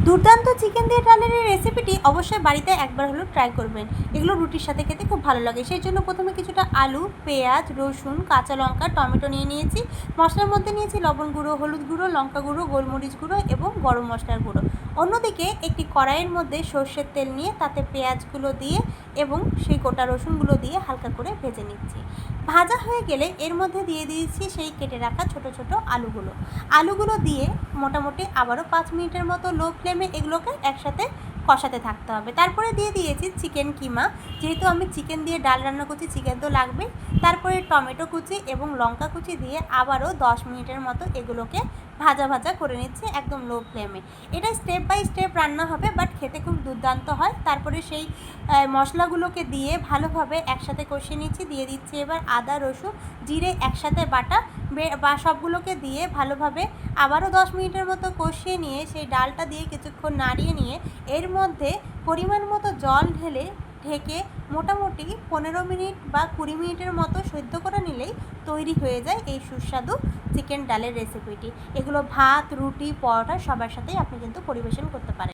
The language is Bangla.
দুর্দান্ত চিকেন দিয়ে ডালের এই রেসিপিটি অবশ্যই বাড়িতে একবার হলেও ট্রাই করবেন। এগুলো রুটির সাথে খেতে খুব ভালো লাগে। সেই জন্য প্রথমে কিছুটা আলু, পেঁয়াজ, রসুন, কাঁচা লঙ্কা, টমেটো নিয়ে নিয়েছি। মশলার মধ্যে নিয়েছি লবণ গুঁড়ো, হলুদ গুঁড়ো, লঙ্কা গুঁড়ো, গোলমরিচ গুঁড়ো এবং গরম মশলার গুঁড়ো। অন্যদিকে একটি কড়াইয়ের মধ্যে সর্ষের তেল নিয়ে তাতে পেঁয়াজগুলো দিয়ে এবং সেই গোটা রসুনগুলো দিয়ে হালকা করে ভেজে নিচ্ছি। ভাজা হয়ে গেলে এর মধ্যে দিয়ে দিয়েছি সেই কেটে রাখা ছোট ছোট আলুগুলো দিয়ে মোটামুটি আবারও 5 মিনিটের মতো লো ফ্লেমে এগুলোকে একসাথে কষাতে থাকতে হবে। তারপরে দিয়ে দিয়েছি চিকেন কিমা। যেহেতু আমি চিকেন দিয়ে ডাল রান্না করছি, চিকেন তো লাগবেই। তারপরে টমেটো কুচি এবং লঙ্কা কুচি দিয়ে আবারও 10 মিনিটের মতো এগুলোকে ভাজা ভাজা করে নিচ্ছি একদম লো ফ্লেমে। এটা স্টেপ বাই স্টেপ রান্না হবে, বাট খেতে খুব দুর্দান্ত হয়। তারপরে সেই মশলাগুলোকে দিয়ে ভালোভাবে একসাথে কষিয়ে নিচ্ছি। দিয়ে দিচ্ছি এবার আদা, রসুন, জিরে একসাথে বাটা বা সবগুলোকে দিয়ে ভালোভাবে আবারও 10 মিনিটের মতো কষিয়ে নিয়ে সেই ডালটা দিয়ে কিছুক্ষণ নাড়িয়ে নিয়ে এর মধ্যে পরিমাণ মতো জল ঢেলে ঢেকে মোটামুটি 15 মিনিট বা 20 মিনিটের মতো সেদ্ধ করে নিলেই তৈরি হয়ে যায় এই সুস্বাদু চিকেন ডালের রেসিপিটি। এগুলো ভাত, রুটি, পরোটা সবার সাথেই আপনি কিন্তু পরিবেশন করতে পারেন।